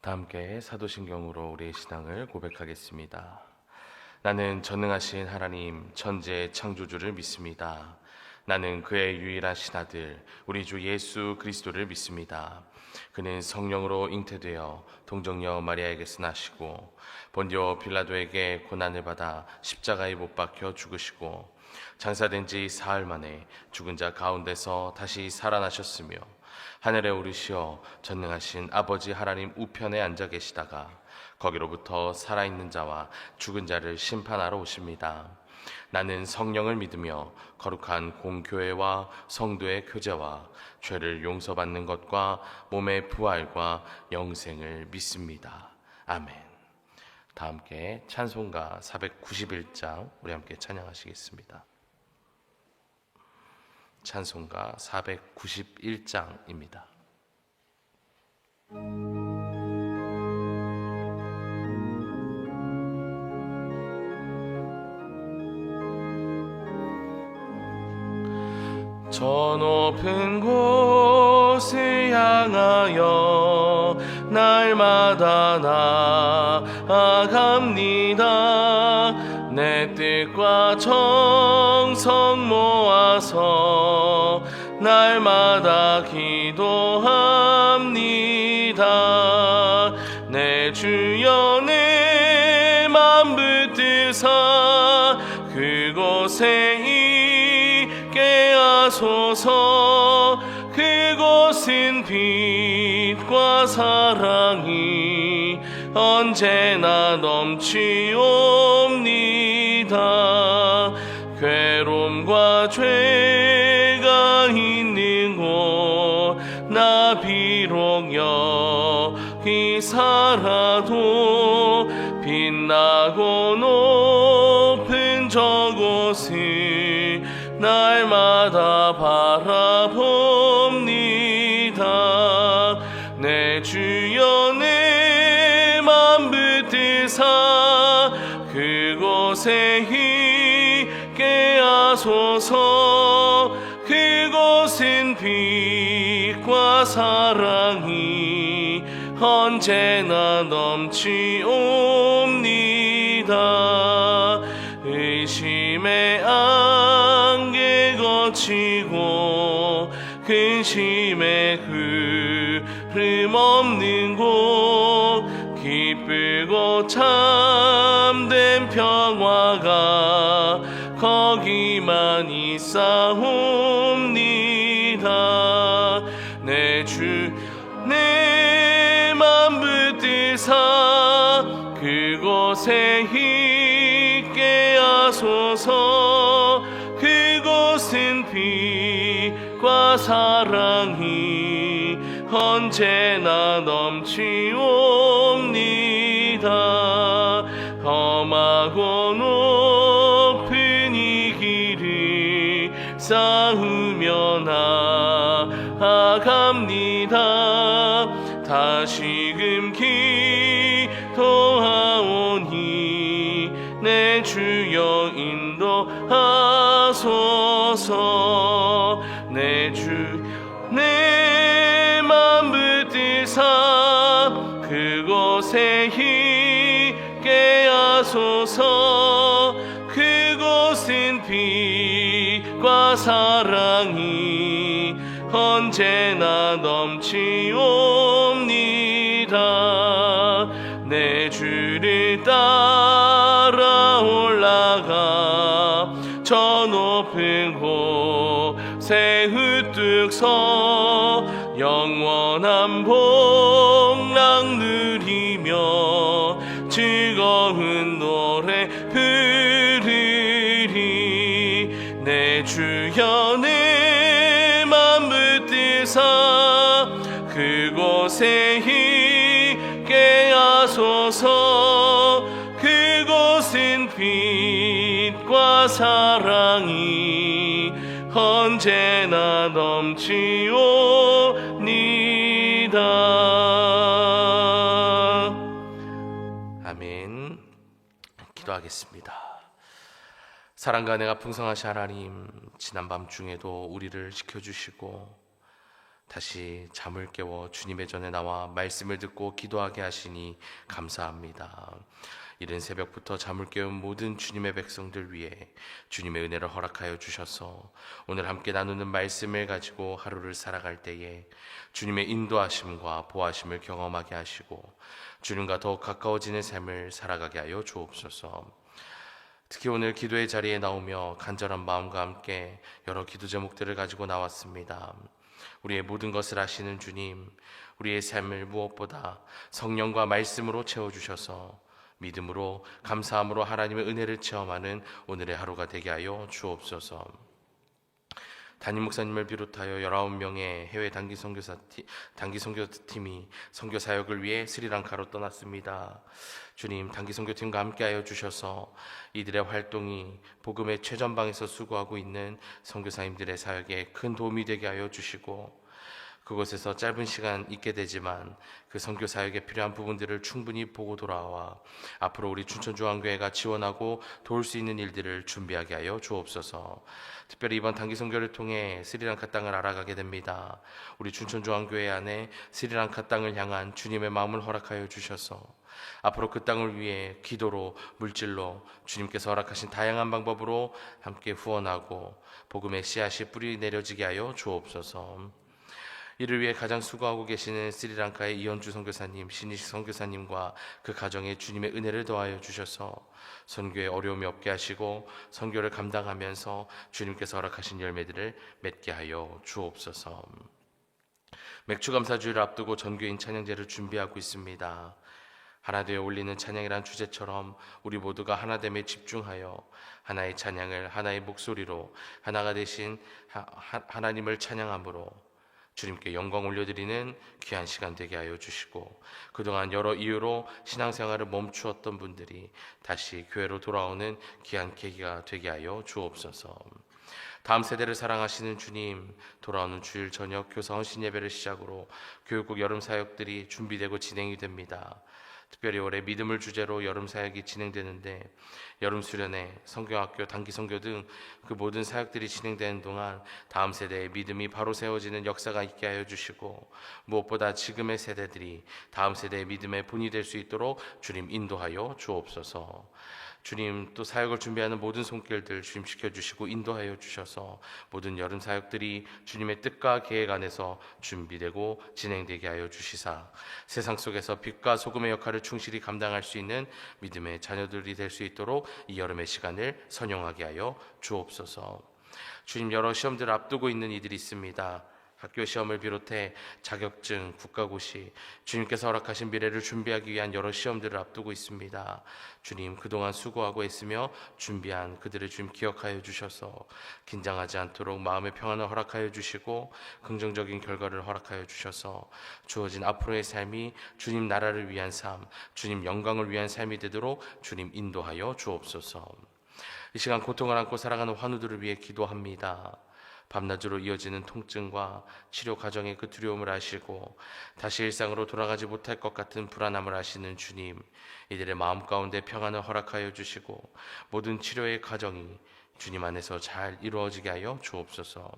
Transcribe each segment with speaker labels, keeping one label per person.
Speaker 1: 다 함께 사도신경으로 우리의 신앙을 고백하겠습니다. 나는 전능하신 하나님 천지의 창조주를 믿습니다. 나는 그의 유일하신 아들 우리 주 예수 그리스도를 믿습니다. 그는 성령으로 잉태되어 동정녀 마리아에게서 나시고 본디오 빌라도에게 고난을 받아 십자가에 못 박혀 죽으시고 장사된 지 사흘 만에 죽은 자 가운데서 다시 살아나셨으며 하늘에 오르시어 전능하신 아버지 하나님 우편에 앉아 계시다가 거기로부터 살아있는 자와 죽은 자를 심판하러 오십니다. 나는 성령을 믿으며 거룩한 공교회와 성도의 교제와 죄를 용서받는 것과 몸의 부활과 영생을 믿습니다. 아멘. 다 함께 찬송가 491장 우리 함께 찬양하시겠습니다. 찬송가 491장입니다. 저 높은 곳을 향하여 날마다 나아갑니다. 내 뜻과 정성 모아서 날마다 기도합니다. 내 주여 내 맘 붙드사 그곳에 있게 하소서. 그곳은 빛과 사랑이 언제나 넘치옵니다. 괴로움과 죄가 있는 곳 나 비록 여기 살아도 빛나고 높은 저곳을 날마다 바라봅니다. 내 주여 내 맘 붙드사 그곳에 있게 하소서. 그곳은 빛과 사랑이 언제나 넘치옵니다. 의심의 안개 거치고 근심의 흐름 없는 곳 기쁘고 참된 평화가 거기만 있사옵니다. 내 주 내 맘 붙드사 그곳에 있게 하소서. 그곳은 빛과 사랑이 언제나 넘치옵니다. 험하고 높은 이 길을 쌓으며 나아갑니다. 다시금 기도하오니 내 주여 인도하소서. 내 주 내 맘 붙드사 그곳에 있게 하소서. 그곳은 빛과 사랑이 언제나 넘치옵니다. 내 주를 따라 올라가 저 높은 곳에 우뚝 서 영원한 복락 누리며 즐거운 노래 부르리. 내 주여 내 맘 붙드사 그곳에 있게 하소서. 그곳은 빛과 사랑이 언제나 넘치옵니다. 아멘. 기도하겠습니다. 사랑과 은혜가 풍성하신 하나님, 지난 밤중에도 우리를 지켜주시고 다시 잠을 깨워 주님의 전에 나와 말씀을 듣고 기도하게 하시니 감사합니다. 이른 새벽부터 잠을 깨운 모든 주님의 백성들 위해 주님의 은혜를 허락하여 주셔서 오늘 함께 나누는 말씀을 가지고 하루를 살아갈 때에 주님의 인도하심과 보호하심을 경험하게 하시고 주님과 더욱 가까워지는 삶을 살아가게 하여 주옵소서. 특히 오늘 기도의 자리에 나오며 간절한 마음과 함께 여러 기도 제목들을 가지고 나왔습니다. 우리의 모든 것을 아시는 주님, 우리의 삶을 무엇보다 성령과 말씀으로 채워주셔서 믿음으로 감사함으로 하나님의 은혜를 체험하는 오늘의 하루가 되게 하여 주옵소서. 담임 목사님을 비롯하여 19명의 해외 단기 선교팀이 선교 사역을 위해 스리랑카로 떠났습니다. 주님, 단기 선교팀과 함께하여 주셔서 이들의 활동이 복음의 최전방에서 수고하고 있는 선교사님들의 사역에 큰 도움이 되게 하여 주시고 그곳에서 짧은 시간 있게 되지만 그 선교 사역에 필요한 부분들을 충분히 보고 돌아와 앞으로 우리 춘천중앙교회가 지원하고 도울 수 있는 일들을 준비하게 하여 주옵소서. 특별히 이번 단기 선교를 통해 스리랑카 땅을 알아가게 됩니다. 우리 춘천중앙교회 안에 스리랑카 땅을 향한 주님의 마음을 허락하여 주셔서 앞으로 그 땅을 위해 기도로 물질로 주님께서 허락하신 다양한 방법으로 함께 후원하고 복음의 씨앗이 뿌리 내려지게 하여 주옵소서. 이를 위해 가장 수고하고 계시는 스리랑카의 이현주 선교사님, 신희식 선교사님과 그 가정에 주님의 은혜를 더하여 주셔서 선교에 어려움이 없게 하시고 선교를 감당하면서 주님께서 허락하신 열매들을 맺게 하여 주옵소서. 맥주감사주의를 앞두고 전교인 찬양제를 준비하고 있습니다. 하나 되어 올리는 찬양이란 주제처럼 우리 모두가 하나됨에 집중하여 하나의 찬양을 하나의 목소리로 하나가 되신 하나님을 찬양함으로 주님께 영광 올려드리는 귀한 시간 되게 하여 주시고 그동안 여러 이유로 신앙생활을 멈추었던 분들이 다시 교회로 돌아오는 귀한 계기가 되게 하여 주옵소서. 다음 세대를 사랑하시는 주님, 돌아오는 주일 저녁 교사원 신예배를 시작으로 교육국 여름 사역들이 준비되고 진행이 됩니다. 특별히 올해 믿음을 주제로 여름 사역이 진행되는데 여름 수련회, 성경학교, 단기 선교 등 그 모든 사역들이 진행되는 동안 다음 세대의 믿음이 바로 세워지는 역사가 있게 하여 주시고 무엇보다 지금의 세대들이 다음 세대의 믿음의 본이 될 수 있도록 주님 인도하여 주옵소서. 주님, 또 사역을 준비하는 모든 손길들 주님 지켜주시고 인도하여 주셔서 모든 여름 사역들이 주님의 뜻과 계획 안에서 준비되고 진행되게 하여 주시사 세상 속에서 빛과 소금의 역할을 충실히 감당할 수 있는 믿음의 자녀들이 될 수 있도록 이 여름의 시간을 선용하게 하여 주옵소서. 주님, 여러 시험들을 앞두고 있는 이들이 있습니다. 학교 시험을 비롯해 자격증, 국가고시, 주님께서 허락하신 미래를 준비하기 위한 여러 시험들을 앞두고 있습니다. 주님, 그동안 수고하고 애쓰며 준비한 그들을 주님 기억하여 주셔서 긴장하지 않도록 마음의 평안을 허락하여 주시고 긍정적인 결과를 허락하여 주셔서 주어진 앞으로의 삶이 주님 나라를 위한 삶, 주님 영광을 위한 삶이 되도록 주님 인도하여 주옵소서. 이 시간 고통을 안고 살아가는 환우들을 위해 기도합니다. 밤낮으로 이어지는 통증과 치료 과정의 그 두려움을 아시고 다시 일상으로 돌아가지 못할 것 같은 불안함을 아시는 주님, 이들의 마음 가운데 평안을 허락하여 주시고 모든 치료의 과정이 주님 안에서 잘 이루어지게 하여 주옵소서.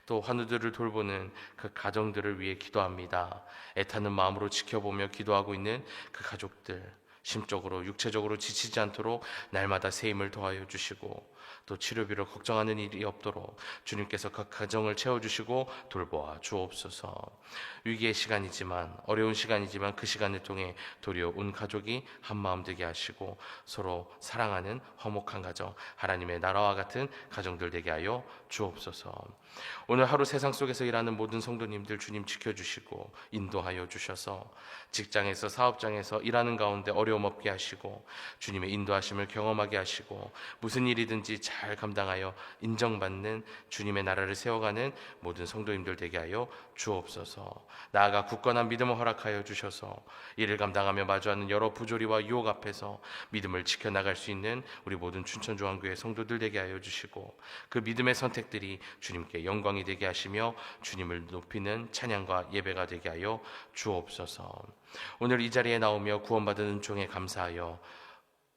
Speaker 1: 또 환우들을 돌보는 그 가정들을 위해 기도합니다. 애타는 마음으로 지켜보며 기도하고 있는 그 가족들, 심적으로 육체적으로 지치지 않도록 날마다 새 힘을 더하여 주시고 또 치료비로 걱정하는 일이 없도록 주님께서 각 가정을 채워주시고 돌보아 주옵소서. 위기의 시간이지만 어려운 시간이지만 그 시간을 통해 도리어 온 가족이 한마음 되게 하시고 서로 사랑하는 화목한 가정, 하나님의 나라와 같은 가정들 되게 하여 주옵소서. 오늘 하루 세상 속에서 일하는 모든 성도님들 주님 지켜주시고 인도하여 주셔서 직장에서 사업장에서 일하는 가운데 어려움 없게 하시고 주님의 인도하심을 경험하게 하시고 무슨 일이든지 잘 감당하여 인정받는 주님의 나라를 세워가는 모든 성도님들 되게 하여 주옵소서. 나아가 굳건한 믿음을 허락하여 주셔서 이를 감당하며 마주하는 여러 부조리와 유혹 앞에서 믿음을 지켜나갈 수 있는 우리 모든 춘천중앙교회 성도들 되게 하여 주시고 그 믿음의 선택들이 주님께 영광이 되게 하시며 주님을 높이는 찬양과 예배가 되게 하여 주옵소서. 오늘 이 자리에 나오며 구원받은 은총에 감사하여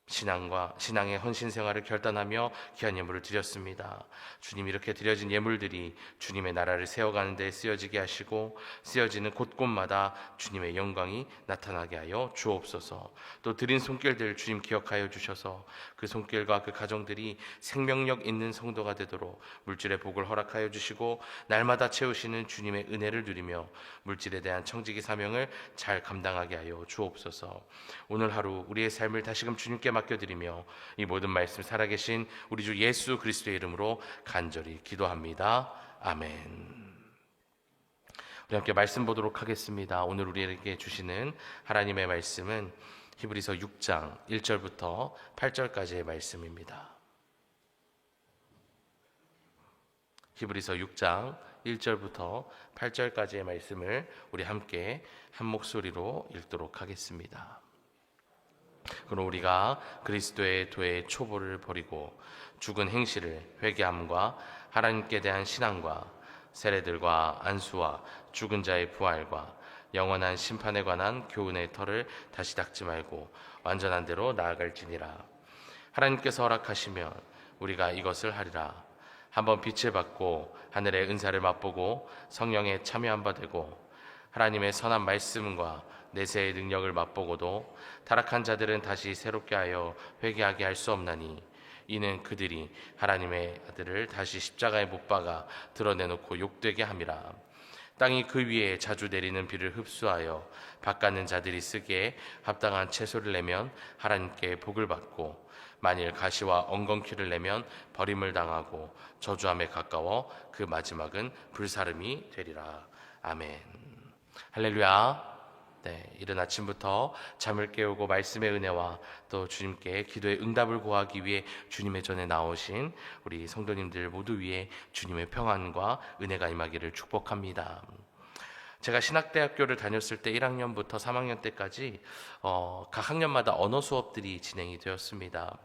Speaker 1: 신앙의 헌신 생활을 결단하며 귀한 예물을 드렸습니다. 주님, 이렇게 드려진 예물들이 주님의 나라를 세워가는 데 쓰여지게 하시고 쓰여지는 곳곳마다 주님의 영광이 나타나게 하여 주옵소서. 또 드린 손길들 주님 기억하여 주셔서 그 손길과 그 가정들이 생명력 있는 성도가 되도록 물질의 복을 허락하여 주시고 날마다 채우시는 주님의 은혜를 누리며 물질에 대한 청지기 사명을 잘 감당하게 하여 주옵소서. 오늘 하루 우리의 삶을 다시금 주님께 맡겨드리며 이 모든 말씀 살아계신 우리 주 예수 그리스도의 이름으로 간절히 기도합니다. 아멘. 우리 함께 말씀 보도록 하겠습니다. 오늘 우리에게 주시는 하나님의 말씀은 히브리서 6장 1절부터 8절까지의 말씀입니다. 히브리서 6장 1절부터 8절까지의 말씀을 우리 함께 한 목소리로 읽도록 하겠습니다. 그럼 우리가 그리스도의 도의 초보를 버리고 죽은 행실을 회개함과 하나님께 대한 신앙과 세례들과 안수와 죽은 자의 부활과 영원한 심판에 관한 교훈의 털을 다시 닦지 말고 완전한 대로 나아갈지니라. 하나님께서 허락하시면 우리가 이것을 하리라. 한번 빛을 받고 하늘의 은사를 맛보고 성령에 참여한 바 되고 하나님의 선한 말씀과 내세의 능력을 맛보고도 타락한 자들은 다시 새롭게 하여 회개하게 할 수 없나니 이는 그들이 하나님의 아들을 다시 십자가에 못 박아 드러내놓고 욕되게 함이라. 땅이 그 위에 자주 내리는 비를 흡수하여 밭가는 자들이 쓰기에 합당한 채소를 내면 하나님께 복을 받고 만일 가시와 엉겅퀴를 내면 버림을 당하고 저주함에 가까워 그 마지막은 불사름이 되리라. 아멘. 할렐루야. 네, 이른 아침부터 잠을 깨우고 말씀의 은혜와 또 주님께 기도의 응답을 구하기 위해 주님의 전에 나오신 우리 성도님들 모두 위에 주님의 평안과 은혜가 임하기를 축복합니다. 제가 신학대학교를 다녔을 때 1학년부터 3학년 때까지 각 학년마다 언어 수업들이 진행이 되었습니다.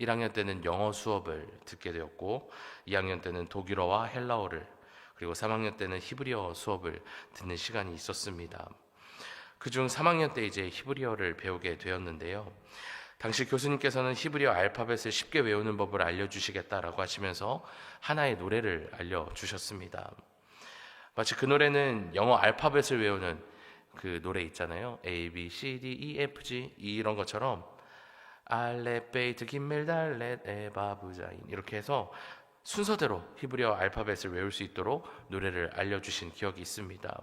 Speaker 1: 1학년 때는 영어 수업을 듣게 되었고 2학년 때는 독일어와 헬라어를, 그리고 3학년 때는 히브리어 수업을 듣는 시간이 있었습니다. 그중 3학년 때 이제 히브리어를 배우게 되었는데요. 당시 교수님께서는 히브리어 알파벳을 쉽게 외우는 법을 알려주시겠다라고 하시면서 하나의 노래를 알려주셨습니다. 마치 그 노래는 영어 알파벳을 외우는 그 노래 있잖아요. A, B, C, D, E, F, G 이런 것처럼 알렛, 베이트, 김멜, 달렛, 에바, 부자인 이렇게 해서 순서대로 히브리어 알파벳을 외울 수 있도록 노래를 알려주신 기억이 있습니다.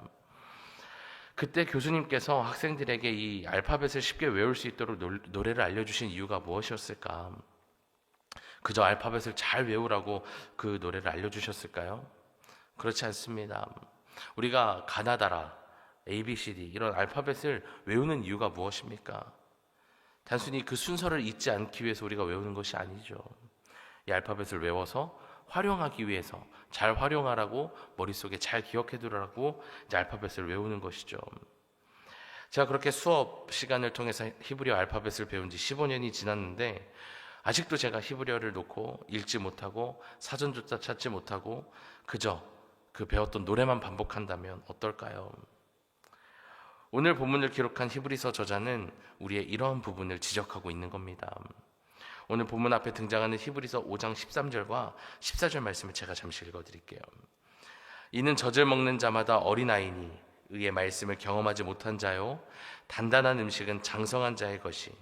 Speaker 1: 그때 교수님께서 학생들에게 이 알파벳을 쉽게 외울 수 있도록 노래를 알려주신 이유가 무엇이었을까? 그저 알파벳을 잘 외우라고 그 노래를 알려주셨을까요? 그렇지 않습니다. 우리가 가나다라, ABCD 이런 알파벳을 외우는 이유가 무엇입니까? 단순히 그 순서를 잊지 않기 위해서 우리가 외우는 것이 아니죠. 이 알파벳을 외워서 활용하기 위해서 잘 활용하라고, 머릿속에 잘 기억해 두라고 이제 알파벳을 외우는 것이죠. 제가 그렇게 수업 시간을 통해서 히브리어 알파벳을 배운 지 15년이 지났는데 아직도 제가 히브리어를 놓고 읽지 못하고 사전조차 찾지 못하고 그저 그 배웠던 노래만 반복한다면 어떨까요? 오늘 본문을 기록한 히브리서 저자는 우리의 이러한 부분을 지적하고 있는 겁니다. 오늘 본문 앞에 등장하는 히브리서 5장 13절과 14절 말씀을 제가 잠시 읽어드릴게요. 이는 젖을 먹는 자마다 어린아이니 의의 말씀을 경험하지 못한 자요 단단한 음식은 장성한 자의 것이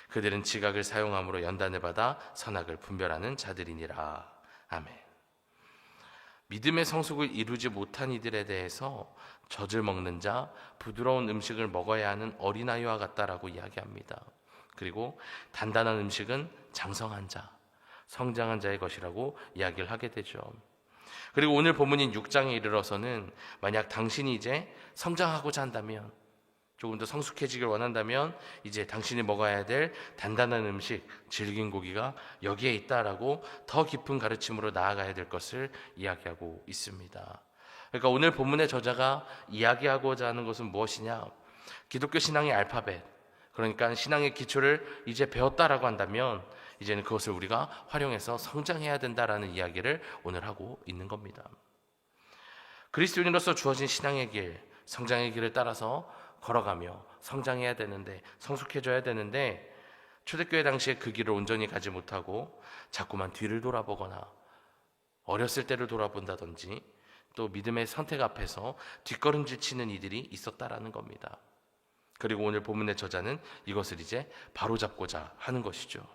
Speaker 1: 그들은 지각을 사용함으로 연단을 받아 선악을 분별하는 자들이니라. 아멘. 믿음의 성숙을 이루지 못한 이들에 대해서 젖을 먹는 자, 부드러운 음식을 먹어야 하는 어린아이와 같다라고 이야기합니다. 그리고 단단한 음식은 장성한 자, 성장한 자의 것이라고 이야기를 하게 되죠. 그리고 오늘 본문인 6장에 이르러서는 만약 당신이 이제 성장하고자 한다면, 조금 더 성숙해지길 원한다면 이제 당신이 먹어야 될 단단한 음식, 질긴 고기가 여기에 있다라고 더 깊은 가르침으로 나아가야 될 것을 이야기하고 있습니다. 그러니까 오늘 본문의 저자가 이야기하고자 하는 것은 무엇이냐? 기독교 신앙의 알파벳, 그러니까 신앙의 기초를 이제 배웠다라고 한다면 이제는 그것을 우리가 활용해서 성장해야 된다라는 이야기를 오늘 하고 있는 겁니다. 그리스도인으로서 주어진 신앙의 길, 성장의 길을 따라서 걸어가며 성장해야 되는데, 성숙해져야 되는데 초대교회 당시에 그 길을 온전히 가지 못하고 자꾸만 뒤를 돌아보거나 어렸을 때를 돌아본다든지 또 믿음의 선택 앞에서 뒷걸음질 치는 이들이 있었다라는 겁니다. 그리고 오늘 본문의 저자는 이것을 이제 바로잡고자 하는 것이죠.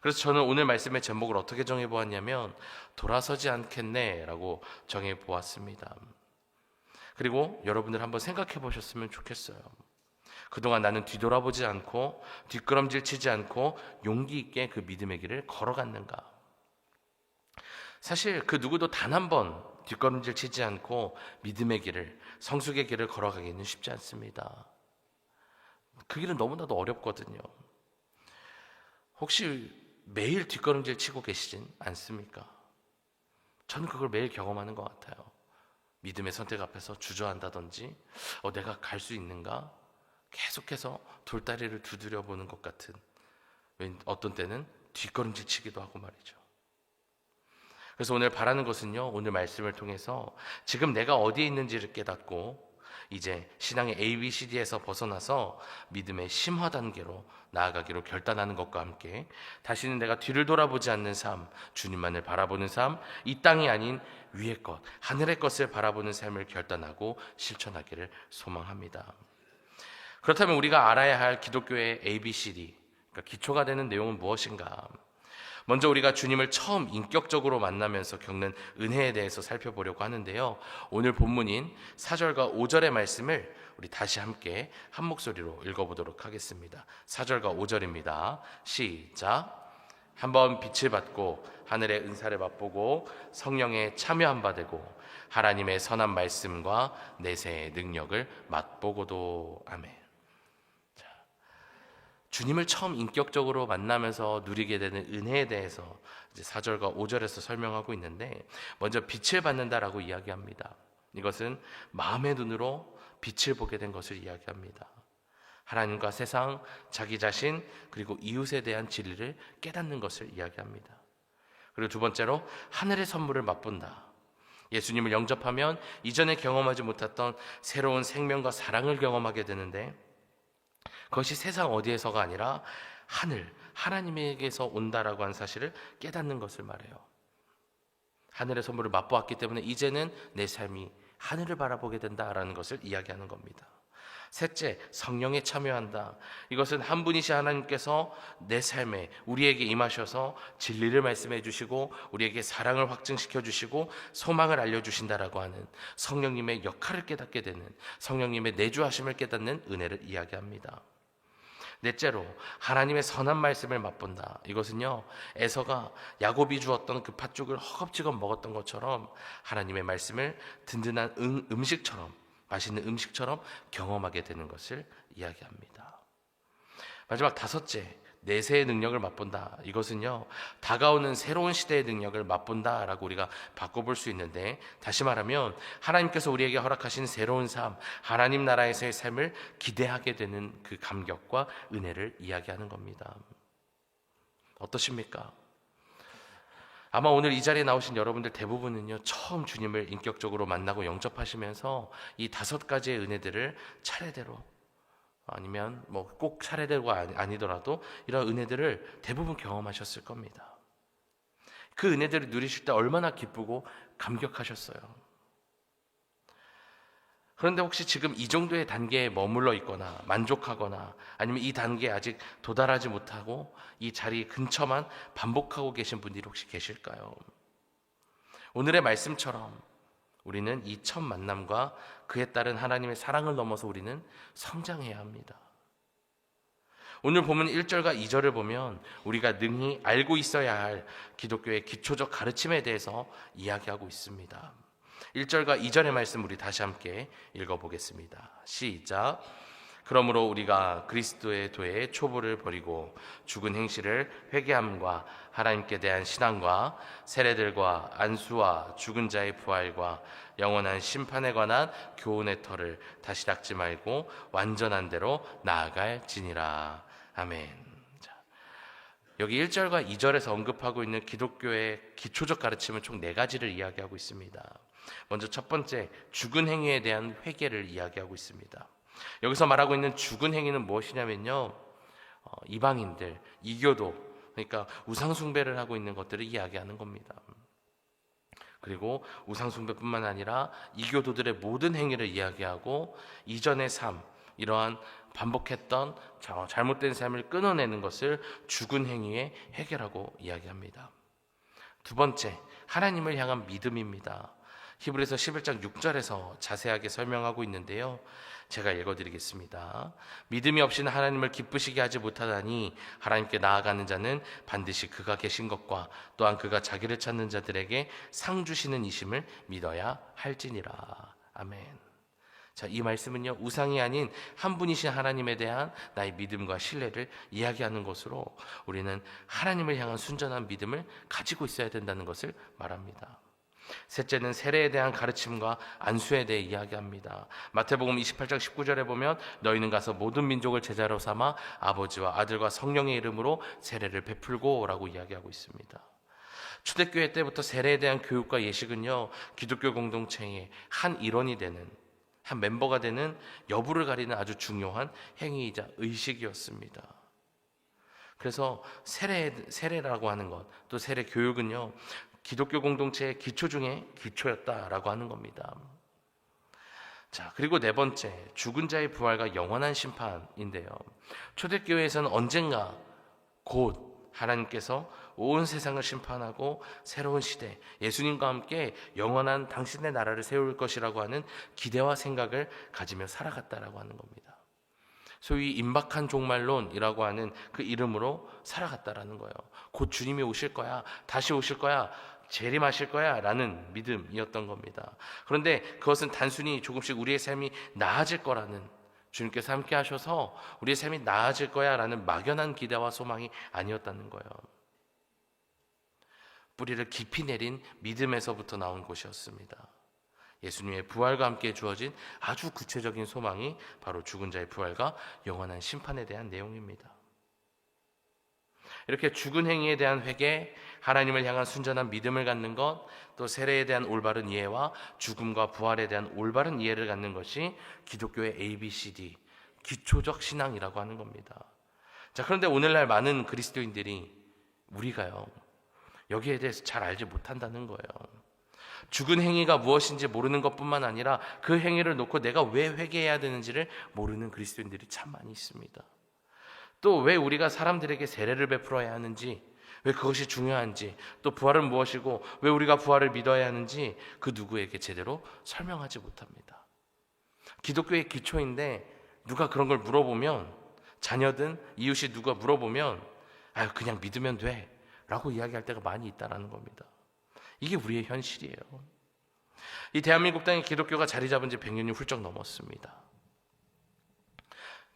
Speaker 1: 그래서 저는 오늘 말씀의 제목을 어떻게 정해보았냐면 돌아서지 않겠네 라고 정해보았습니다. 그리고 여러분들 한번 생각해 보셨으면 좋겠어요. 그동안 나는 뒤돌아보지 않고 뒷걸음질 치지 않고 용기 있게 그 믿음의 길을 걸어갔는가? 사실 그 누구도 단 한 번 뒷걸음질 치지 않고 믿음의 길을, 성숙의 길을 걸어가기는 쉽지 않습니다. 그 길은 너무나도 어렵거든요. 혹시 매일 뒷걸음질 치고 계시진 않습니까? 저는 그걸 매일 경험하는 것 같아요. 믿음의 선택 앞에서 주저한다든지 내가 갈 수 있는가? 계속해서 돌다리를 두드려 보는 것 같은, 어떤 때는 뒷걸음질 치기도 하고 말이죠. 그래서 오늘 바라는 것은요, 오늘 말씀을 통해서 지금 내가 어디에 있는지를 깨닫고 이제 신앙의 ABCD에서 벗어나서 믿음의 심화 단계로 나아가기로 결단하는 것과 함께 다시는 내가 뒤를 돌아보지 않는 삶, 주님만을 바라보는 삶, 이 땅이 아닌 위의 것, 하늘의 것을 바라보는 삶을 결단하고 실천하기를 소망합니다. 그렇다면 우리가 알아야 할 기독교의 ABCD, 그러니까 기초가 되는 내용은 무엇인가? 먼저 우리가 주님을 처음 인격적으로 만나면서 겪는 은혜에 대해서 살펴보려고 하는데요. 오늘 본문인 4절과 5절의 말씀을 우리 다시 함께 한 목소리로 읽어보도록 하겠습니다. 4절과 5절입니다. 시작. 한번 빛을 받고 하늘의 은사를 맛보고 성령에 참여한 바 되고 하나님의 선한 말씀과 내세의 능력을 맛보고도. 아멘. 주님을 처음 인격적으로 만나면서 누리게 되는 은혜에 대해서 이제 4절과 5절에서 설명하고 있는데, 먼저 빛을 받는다라고 이야기합니다. 이것은 마음의 눈으로 빛을 보게 된 것을 이야기합니다. 하나님과 세상, 자기 자신, 그리고 이웃에 대한 진리를 깨닫는 것을 이야기합니다. 그리고 두 번째로 하늘의 선물을 맛본다. 예수님을 영접하면 이전에 경험하지 못했던 새로운 생명과 사랑을 경험하게 되는데, 그것이 세상 어디에서가 아니라 하나님에게서 온다라고 하는 사실을 깨닫는 것을 말해요. 하늘의 선물을 맛보았기 때문에 이제는 내 삶이 하늘을 바라보게 된다라는 것을 이야기하는 겁니다. 셋째, 성령에 참여한다. 이것은 한 분이신 하나님께서 내 삶에 우리에게 임하셔서 진리를 말씀해 주시고 우리에게 사랑을 확증시켜 주시고 소망을 알려주신다라고 하는 성령님의 역할을 깨닫게 되는, 성령님의 내주하심을 깨닫는 은혜를 이야기합니다. 넷째로 하나님의 선한 말씀을 맛본다. 이것은요, 에서가 야곱이 주었던 그 팥죽을 허겁지겁 먹었던 것처럼 하나님의 말씀을 든든한 음식처럼, 맛있는 음식처럼 경험하게 되는 것을 이야기합니다. 마지막 다섯째, 내세의 능력을 맛본다. 이것은요, 다가오는 새로운 시대의 능력을 맛본다라고 우리가 바꿔볼 수 있는데, 다시 말하면 하나님께서 우리에게 허락하신 새로운 삶, 하나님 나라에서의 삶을 기대하게 되는 그 감격과 은혜를 이야기하는 겁니다. 어떠십니까? 아마 오늘 이 자리에 나오신 여러분들 대부분은요, 처음 주님을 인격적으로 만나고 영접하시면서 이 5가지의 은혜들을 차례대로, 아니면 뭐 꼭 차례대로가 아니더라도 이런 은혜들을 대부분 경험하셨을 겁니다. 그 은혜들을 누리실 때 얼마나 기쁘고 감격하셨어요. 그런데 혹시 지금 이 정도의 단계에 머물러 있거나 만족하거나 아니면 이 단계에 아직 도달하지 못하고 이 자리 근처만 반복하고 계신 분들이 혹시 계실까요? 오늘의 말씀처럼 우리는 이 첫 만남과 그에 따른 하나님의 사랑을 넘어서 우리는 성장해야 합니다. 오늘 보면 1절과 2절을 보면 우리가 능히 알고 있어야 할 기독교의 기초적 가르침에 대해서 이야기하고 있습니다. 1절과 2절의 말씀 우리 다시 함께 읽어보겠습니다. 시작. 그러므로 우리가 그리스도의 도에 초보를 버리고 죽은 행실을 회개함과 하나님께 대한 신앙과 세례들과 안수와 죽은 자의 부활과 영원한 심판에 관한 교훈의 터를 다시 닦지 말고 완전한 대로 나아갈지니라. 아멘. 자, 여기 1절과 2절에서 언급하고 있는 기독교의 기초적 가르침은 총 4가지를 이야기하고 있습니다. 먼저 첫 번째, 죽은 행위에 대한 회개를 이야기하고 있습니다. 여기서 말하고 있는 죽은 행위는 무엇이냐면요, 이방인들, 이교도, 그러니까 우상숭배를 하고 있는 것들을 이야기하는 겁니다. 그리고 우상숭배뿐만 아니라 이교도들의 모든 행위를 이야기하고 이전의 삶, 이러한 반복했던 잘못된 삶을 끊어내는 것을 죽은 행위의 회개라고 이야기합니다. 두 번째, 하나님을 향한 믿음입니다. 히브리서 11장 6절에서 자세하게 설명하고 있는데요, 제가 읽어드리겠습니다. 믿음이 없이는 하나님을 기쁘시게 하지 못하다니 하나님께 나아가는 자는 반드시 그가 계신 것과 또한 그가 자기를 찾는 자들에게 상 주시는 이심을 믿어야 할지니라. 아멘. 자, 이 말씀은요, 우상이 아닌 한 분이신 하나님에 대한 나의 믿음과 신뢰를 이야기하는 것으로 우리는 하나님을 향한 순전한 믿음을 가지고 있어야 된다는 것을 말합니다. 셋째는 세례에 대한 가르침과 안수에 대해 이야기합니다. 마태복음 28장 19절에 보면 너희는 가서 모든 민족을 제자로 삼아 아버지와 아들과 성령의 이름으로 세례를 베풀고 라고 이야기하고 있습니다. 초대교회 때부터 세례에 대한 교육과 예식은요, 기독교 공동체의 한 일원이 되는, 한 멤버가 되는 여부를 가리는 아주 중요한 행위이자 의식이었습니다. 그래서 세례라고 하는 것, 또 세례 교육은요, 기독교 공동체의 기초 중에 기초였다라고 하는 겁니다. 자, 그리고 네 번째, 죽은 자의 부활과 영원한 심판인데요, 초대교회에서는 언젠가 곧 하나님께서 온 세상을 심판하고 새로운 시대, 예수님과 함께 영원한 당신의 나라를 세울 것이라고 하는 기대와 생각을 가지며 살아갔다라고 하는 겁니다. 소위 임박한 종말론이라고 하는 그 이름으로 살아갔다라는 거예요. 곧 주님이 오실 거야, 다시 오실 거야, 재림하실 거야 라는 믿음이었던 겁니다. 그런데 그것은 단순히 조금씩 우리의 삶이 나아질 거라는, 주님께서 함께 하셔서 우리의 삶이 나아질 거야 라는 막연한 기대와 소망이 아니었다는 거예요. 뿌리를 깊이 내린 믿음에서부터 나온 것이었습니다. 예수님의 부활과 함께 주어진 아주 구체적인 소망이 바로 죽은 자의 부활과 영원한 심판에 대한 내용입니다. 이렇게 죽은 행위에 대한 회개, 하나님을 향한 순전한 믿음을 갖는 것, 또 세례에 대한 올바른 이해와 죽음과 부활에 대한 올바른 이해를 갖는 것이 기독교의 ABCD, 기초적 신앙이라고 하는 겁니다. 자, 그런데 오늘날 많은 그리스도인들이, 우리가요, 여기에 대해서 잘 알지 못한다는 거예요. 죽은 행위가 무엇인지 모르는 것뿐만 아니라 그 행위를 놓고 내가 왜 회개해야 되는지를 모르는 그리스도인들이 참 많이 있습니다. 또 왜 우리가 사람들에게 세례를 베풀어야 하는지, 왜 그것이 중요한지, 또 부활은 무엇이고 왜 우리가 부활을 믿어야 하는지 그 누구에게 제대로 설명하지 못합니다. 기독교의 기초인데 누가 그런 걸 물어보면 자녀든 이웃이 누가 물어보면 아유 그냥 믿으면 돼 라고 이야기할 때가 많이 있다는 겁니다. 이게 우리의 현실이에요. 이 대한민국 땅에 기독교가 자리 잡은 지 100년이 훌쩍 넘었습니다.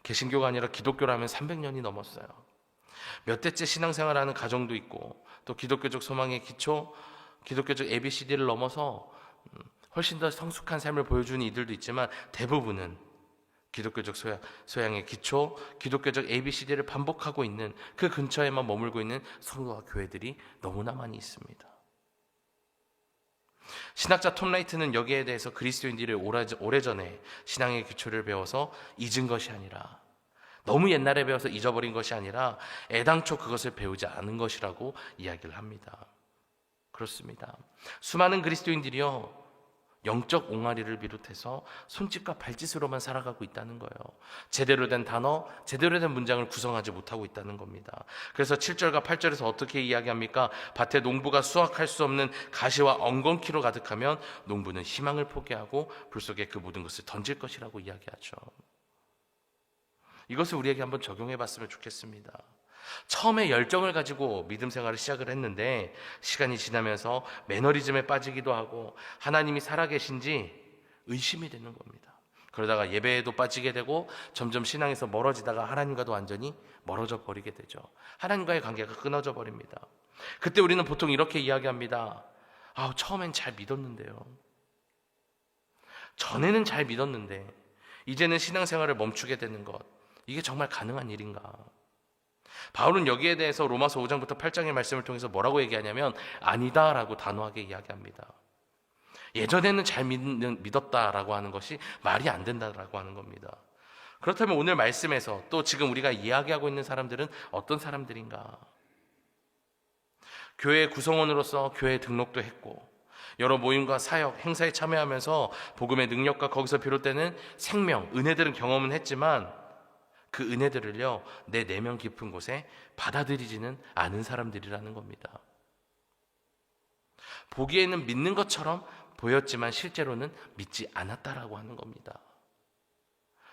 Speaker 1: 개신교가 아니라 기독교라면 300년이 넘었어요. 몇 대째 신앙생활하는 가정도 있고 또 기독교적 소망의 기초, 기독교적 ABCD를 넘어서 훨씬 더 성숙한 삶을 보여주는 이들도 있지만 대부분은 기독교적 소양의 기초, 기독교적 ABCD를 반복하고 있는 그 근처에만 머물고 있는 성도와 교회들이 너무나 많이 있습니다. 신학자 톰 라이트는 여기에 대해서 그리스도인들이 오래전에 신앙의 기초를 배워서 잊은 것이 아니라 너무 옛날에 배워서 잊어버린 것이 아니라 애당초 그것을 배우지 않은 것이라고 이야기를 합니다. 그렇습니다. 수많은 그리스도인들이요 영적 옹알이를 비롯해서 손짓과 발짓으로만 살아가고 있다는 거예요. 제대로 된 단어, 제대로 된 문장을 구성하지 못하고 있다는 겁니다. 그래서 7절과 8절에서 어떻게 이야기합니까? 밭에 농부가 수확할 수 없는 가시와 엉겅퀴로 가득하면 농부는 희망을 포기하고 불 속에 그 모든 것을 던질 것이라고 이야기하죠. 이것을 우리에게 한번 적용해 봤으면 좋겠습니다. 처음에 열정을 가지고 믿음 생활을 시작을 했는데 시간이 지나면서 매너리즘에 빠지기도 하고 하나님이 살아계신지 의심이 되는 겁니다. 그러다가 예배에도 빠지게 되고 점점 신앙에서 멀어지다가 하나님과도 완전히 멀어져 버리게 되죠. 하나님과의 관계가 끊어져 버립니다. 그때 우리는 보통 이렇게 이야기합니다. 처음엔 잘 믿었는데요. 전에는 잘 믿었는데 이제는 신앙생활을 멈추게 되는 것, 이게 정말 가능한 일인가? 바울은 여기에 대해서 로마서 5장부터 8장의 말씀을 통해서 뭐라고 얘기하냐면 아니다라고 단호하게 이야기합니다. 예전에는 잘 믿었다라고 하는 것이 말이 안 된다라고 하는 겁니다. 그렇다면 오늘 말씀에서 또 지금 우리가 이야기하고 있는 사람들은 어떤 사람들인가? 교회 구성원으로서 교회에 등록도 했고 여러 모임과 사역, 행사에 참여하면서 복음의 능력과 거기서 비롯되는 생명, 은혜들은 경험은 했지만 그 은혜들을요 내 내면 깊은 곳에 받아들이지는 않은 사람들이라는 겁니다. 보기에는 믿는 것처럼 보였지만 실제로는 믿지 않았다라고 하는 겁니다.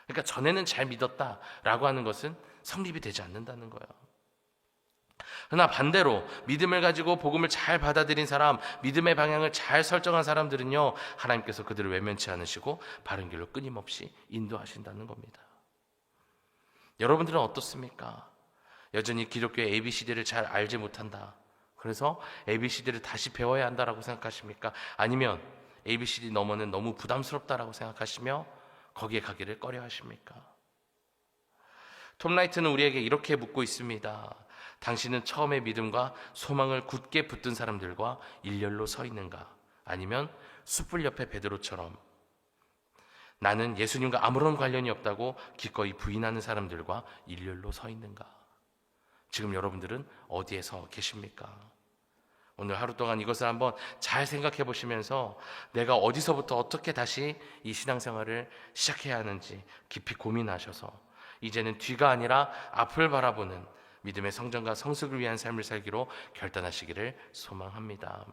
Speaker 1: 그러니까 전에는 잘 믿었다라고 하는 것은 성립이 되지 않는다는 거예요. 그러나 반대로 믿음을 가지고 복음을 잘 받아들인 사람, 믿음의 방향을 잘 설정한 사람들은요 하나님께서 그들을 외면치 않으시고 바른 길로 끊임없이 인도하신다는 겁니다. 여러분들은 어떻습니까? 여전히 기독교의 ABCD를 잘 알지 못한다. 그래서 ABCD를 다시 배워야 한다라고 생각하십니까? 아니면 ABCD 너머는 너무 부담스럽다라고 생각하시며 거기에 가기를 꺼려 하십니까? 톰 라이트는 우리에게 이렇게 묻고 있습니다. 당신은 처음에 믿음과 소망을 굳게 붙든 사람들과 일렬로 서 있는가? 아니면 숯불 옆에 베드로처럼 나는 예수님과 아무런 관련이 없다고 기꺼이 부인하는 사람들과 일렬로 서 있는가? 지금 여러분들은 어디에 서 계십니까? 오늘 하루 동안 이것을 한번 잘 생각해 보시면서 내가 어디서부터 어떻게 다시 이 신앙생활을 시작해야 하는지 깊이 고민하셔서 이제는 뒤가 아니라 앞을 바라보는 믿음의 성장과 성숙을 위한 삶을 살기로 결단하시기를 소망합니다.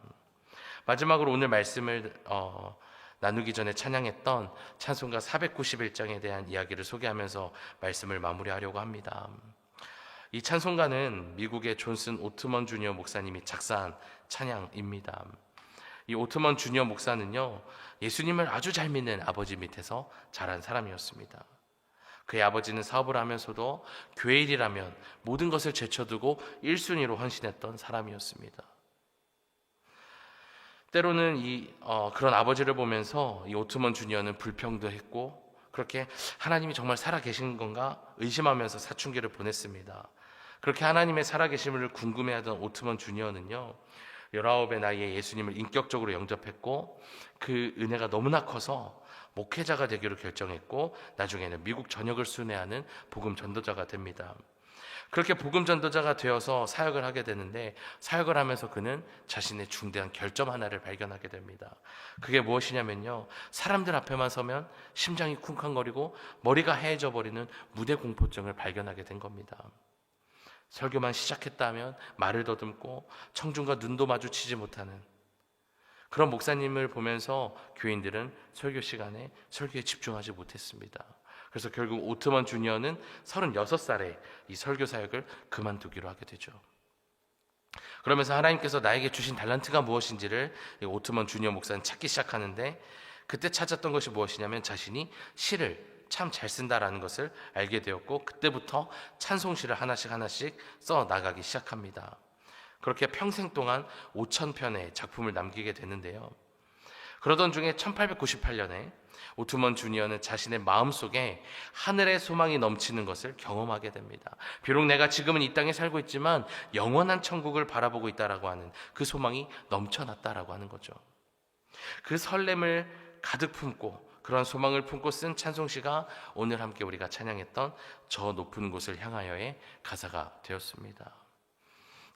Speaker 1: 마지막으로 오늘 말씀을 나누기 전에 찬양했던 찬송가 491장에 대한 이야기를 소개하면서 말씀을 마무리하려고 합니다. 이 찬송가는 미국의 존슨 오트먼 주니어 목사님이 작사한 찬양입니다. 이 오트먼 주니어 목사는요 예수님을 아주 잘 믿는 아버지 밑에서 자란 사람이었습니다. 그의 아버지는 사업을 하면서도 교회 일이라면 모든 것을 제쳐두고 1순위로 헌신했던 사람이었습니다. 때로는 그런 아버지를 보면서 이 오트먼 주니어는 불평도 했고 그렇게 하나님이 정말 살아계신 건가 의심하면서 사춘기를 보냈습니다. 그렇게 하나님의 살아계심을 궁금해하던 오트먼 주니어는요 19의 나이에 예수님을 인격적으로 영접했고 그 은혜가 너무나 커서 목회자가 되기로 결정했고 나중에는 미국 전역을 순회하는 복음 전도자가 됩니다. 그렇게 복음 전도자가 되어서 사역을 하게 되는데 사역을 하면서 그는 자신의 중대한 결점 하나를 발견하게 됩니다. 그게 무엇이냐면요 사람들 앞에만 서면 심장이 쿵쾅거리고 머리가 하얘져 버리는 무대 공포증을 발견하게 된 겁니다. 설교만 시작했다 하면 말을 더듬고 청중과 눈도 마주치지 못하는 그런 목사님을 보면서 교인들은 설교 시간에 설교에 집중하지 못했습니다. 그래서 결국 오트먼 주니어는 36살에 이 설교 사역을 그만두기로 하게 되죠. 그러면서 하나님께서 나에게 주신 달란트가 무엇인지를 이 오트먼 주니어 목사는 찾기 시작하는데, 그때 찾았던 것이 무엇이냐면 자신이 시를 참 잘 쓴다라는 것을 알게 되었고, 그때부터 찬송시를 하나씩 써 나가기 시작합니다. 그렇게 평생 동안 5,000편의 작품을 남기게 되는데요. 그러던 중에 1898년에 오트먼 주니어는 자신의 마음속에 하늘의 소망이 넘치는 것을 경험하게 됩니다. 비록 내가 지금은 이 땅에 살고 있지만 영원한 천국을 바라보고 있다라고 하는 그 소망이 넘쳐났다라고 하는 거죠. 그 설렘을 가득 품고, 그런 소망을 품고 쓴 찬송시가 오늘 함께 우리가 찬양했던 저 높은 곳을 향하여의 가사가 되었습니다.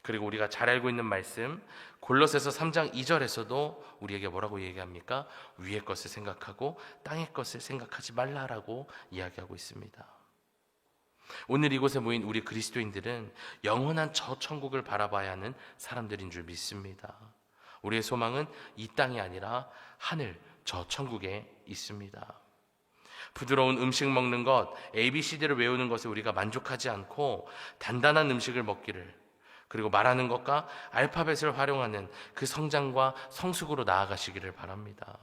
Speaker 1: 그리고 우리가 잘 알고 있는 말씀, 골로새서 3장 2절에서도 우리에게 뭐라고 얘기합니까? 위의 것을 생각하고 땅의 것을 생각하지 말라라고 이야기하고 있습니다. 오늘 이곳에 모인 우리 그리스도인들은 영원한 저 천국을 바라봐야 하는 사람들인 줄 믿습니다. 우리의 소망은 이 땅이 아니라 하늘 저 천국에 있습니다. 부드러운 음식 먹는 것, ABCD를 외우는 것에 우리가 만족하지 않고 단단한 음식을 먹기를, 그리고 말하는 것과 알파벳을 활용하는 그 성장과 성숙으로 나아가시기를 바랍니다.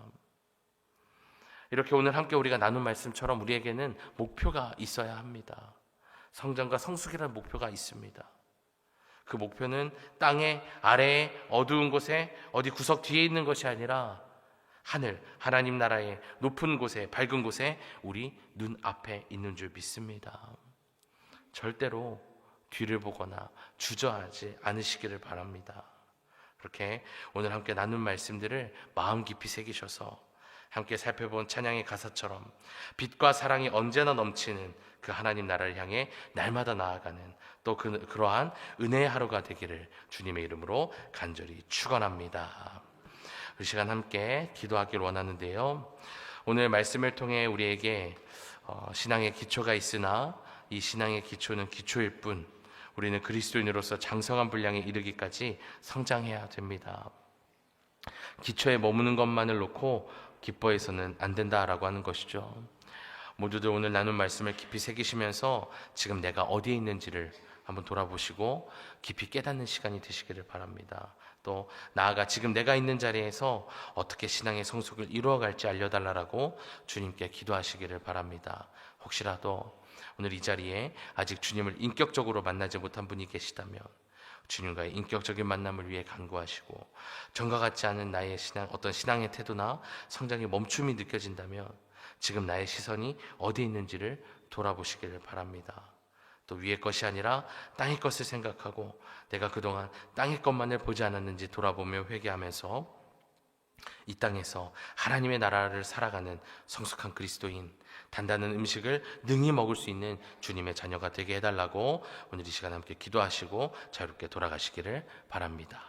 Speaker 1: 이렇게 오늘 함께 우리가 나눈 말씀처럼 우리에게는 목표가 있어야 합니다. 성장과 성숙이라는 목표가 있습니다. 그 목표는 땅의 아래에 어두운 곳에 어디 구석 뒤에 있는 것이 아니라 하늘, 하나님 나라의 높은 곳에, 밝은 곳에 우리 눈앞에 있는 줄 믿습니다. 절대로 뒤를 보거나 주저하지 않으시기를 바랍니다. 그렇게 오늘 함께 나눈 말씀들을 마음 깊이 새기셔서 함께 살펴본 찬양의 가사처럼 빛과 사랑이 언제나 넘치는 그 하나님 나라를 향해 날마다 나아가는 또 그러한 은혜의 하루가 되기를 주님의 이름으로 간절히 축원합니다. 이 시간 함께 기도하길 원하는데요. 오늘 말씀을 통해 우리에게 신앙의 기초가 있으나 이 신앙의 기초는 기초일 뿐 우리는 그리스도인으로서 장성한 분량에 이르기까지 성장해야 됩니다. 기초에 머무는 것만을 놓고 기뻐해서는 안 된다라고 하는 것이죠. 모두들 오늘 나눈 말씀을 깊이 새기시면서 지금 내가 어디에 있는지를 한번 돌아보시고 깊이 깨닫는 시간이 되시기를 바랍니다. 또 나아가 지금 내가 있는 자리에서 어떻게 신앙의 성숙을 이루어갈지 알려달라고 주님께 기도하시기를 바랍니다. 혹시라도 오늘 이 자리에 아직 주님을 인격적으로 만나지 못한 분이 계시다면 주님과의 인격적인 만남을 위해 간구하시고, 전과 같지 않은 나의 신앙, 어떤 신앙의 태도나 성장의 멈춤이 느껴진다면 지금 나의 시선이 어디에 있는지를 돌아보시기를 바랍니다. 또 위의 것이 아니라 땅의 것을 생각하고 내가 그동안 땅의 것만을 보지 않았는지 돌아보며 회개하면서 이 땅에서 하나님의 나라를 살아가는 성숙한 그리스도인, 단단한 음식을 능히 먹을 수 있는 주님의 자녀가 되게 해달라고 오늘 이 시간 함께 기도하시고 자유롭게 돌아가시기를 바랍니다.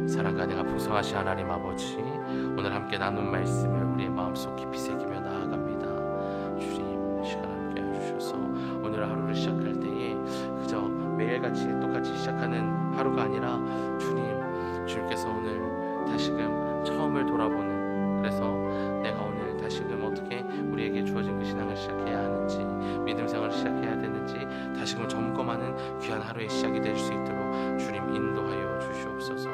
Speaker 1: 사랑과 은혜가 풍성하신 하나님 아버지, 오늘 함께 나눈 말씀을 우리의 마음속 깊이 새기며 나아갑니다. 주님, 이 시간 함께 해주셔서 오늘 하루를 시작할 때에 그저 매일같이 똑같이 시작하는 하루가 아니라 주님께서 오늘 다시금 처음을 돌아보는, 그래서 내가 오늘 다시금 어떻게 우리에게 주어진 그 신앙을 시작해야 하는지, 믿음 생활을 시작해야 되는지 다시금 점검하는 귀한 하루의 시작이 될 수 있도록 주님 인도하여 주시옵소서.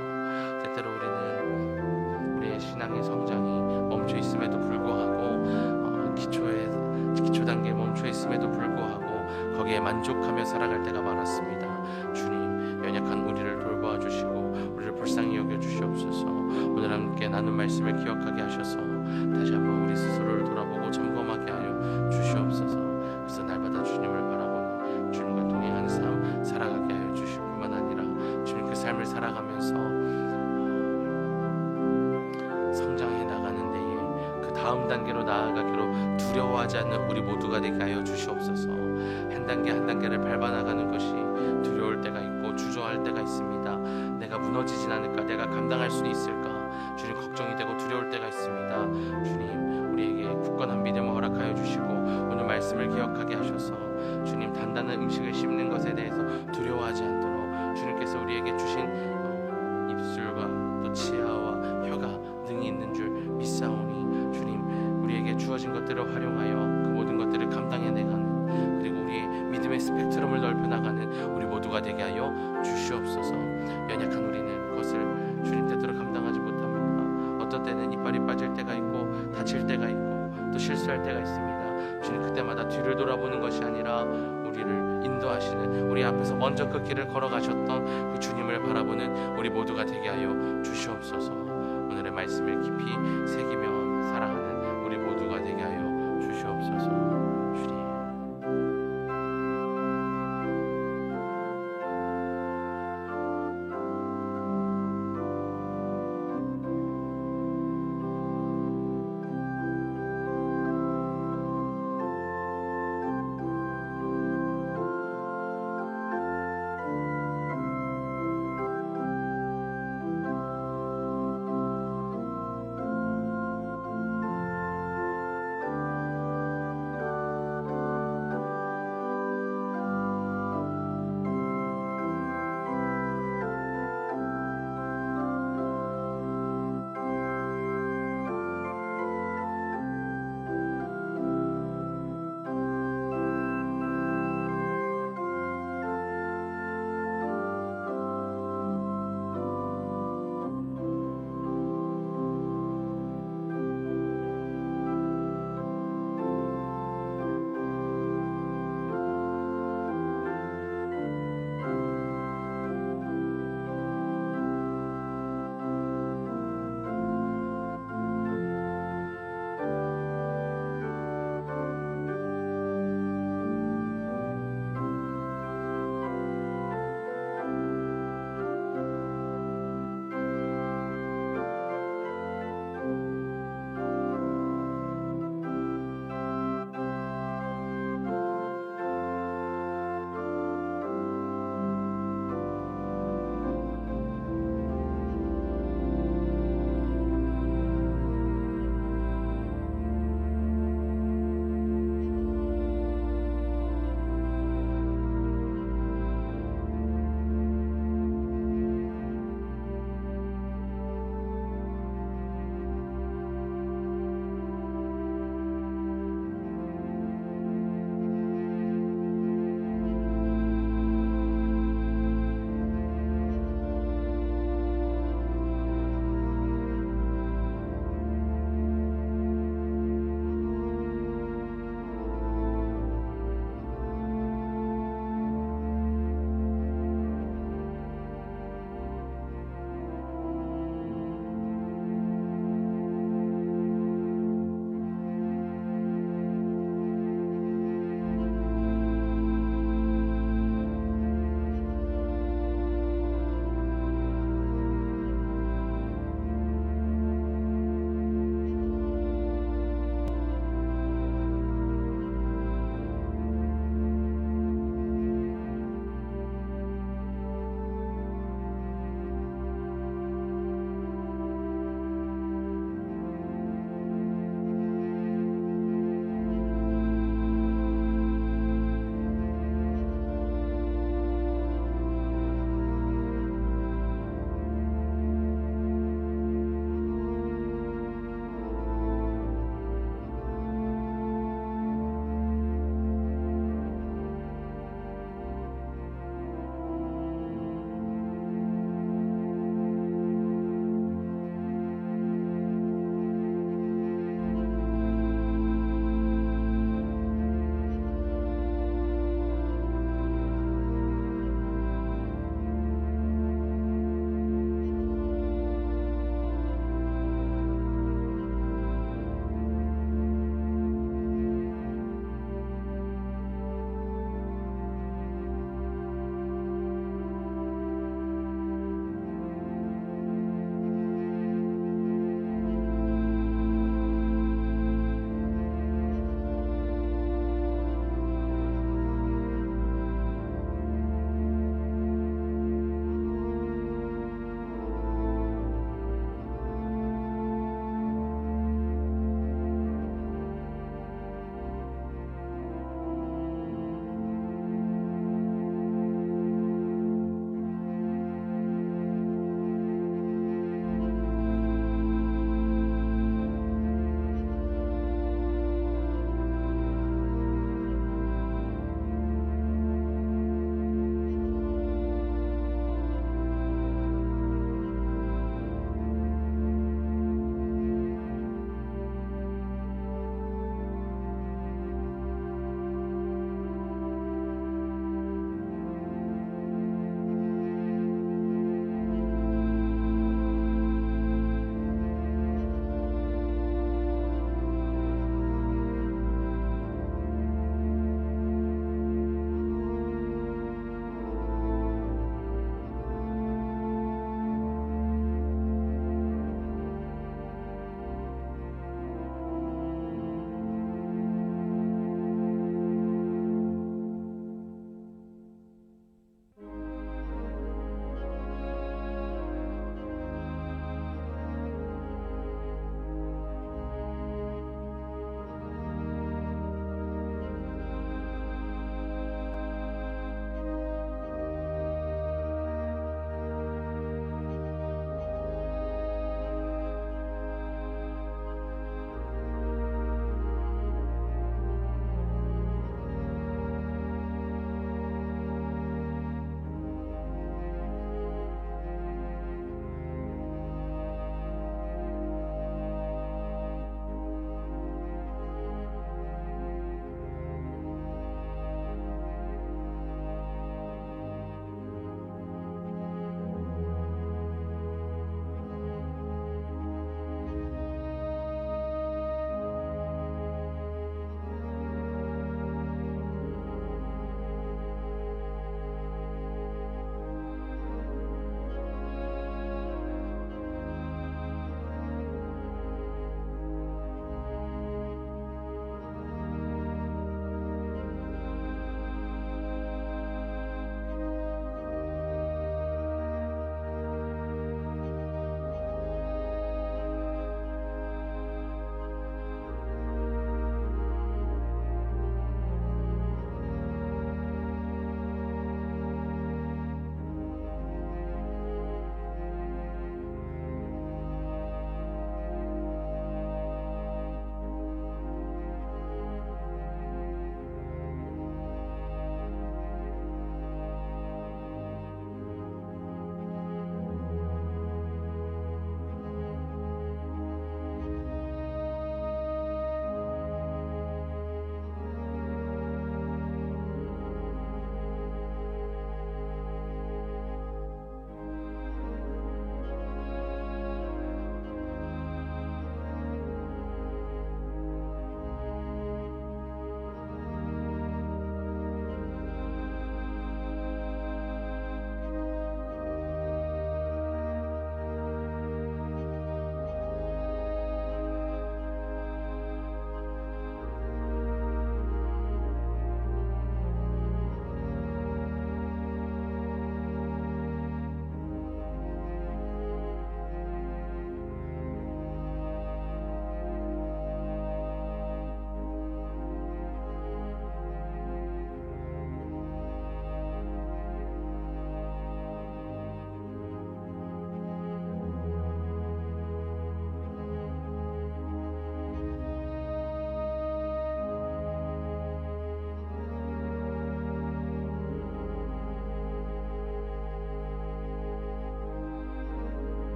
Speaker 1: 때때로 우리는 우리의 신앙의 성장이 멈춰 있음에도 불구하고 기초 단계에 멈춰 있음에도 불구하고 거기에 만족하며 살아갈 때가 많았습니다. 주님, 연약한 우리를 돌보아 주시고 우리를 불쌍히 여겨 주시옵소서. 오늘 함께 나눈 말씀을 기억하게 하셔서 다시 한번 우리 스스로를 돌아보고 점검하게 하여 주시옵소서. 그래서 날마다 주님을 바라보는, 주님과 동행하는 삶 살아가게 하여 주실 뿐만 아니라 주님 그 삶을 살아가면서 성장해 나가는 데에 그 다음 단계로 나아가기로 두려워하지 않는 우리 모두가 되게 하여 주시옵소서. 한 단계 한 단계를 밟아 나가는 것이 두려울 때가 있고 주저할 때가 있습니다. 내가 무너지진 않을까, 내가 감당할 수 있을까, 주님 걱정이 되고 두려울 때가 있습니다. 주님, 우리에게 굳건한 믿음을 허락하여 주시고 오늘 말씀을 기억하게 하셔서 주님 단단한 음식을 씹는 것에 대해서 두려워하지 않도록 주님께서 우리에게 주신 입술과 또 치아와 혀가 능히 있는 줄 믿사오니 주님, 우리에게 주어진 것들을 활용하여 그 모든 것들을 믿음의 스펙트럼을 넓혀 나가는 우리 모두가 되게 하여 주시옵소서. 연약한 우리는 그것을 주님 뜻대로 감당하지 못합니다. 어떤 때는 이빨이 빠질 때가 있고 다칠 때가 있고 또 실수할 때가 있습니다. 주님, 그때마다 뒤를 돌아보는 것이 아니라 우리를 인도하시는, 우리 앞에서 먼저 그 길을 걸어가셨던 그 주님을 바라보는 우리 모두가 되게 하여 주시옵소서. 오늘의 말씀을 깊이 새기며 살아가는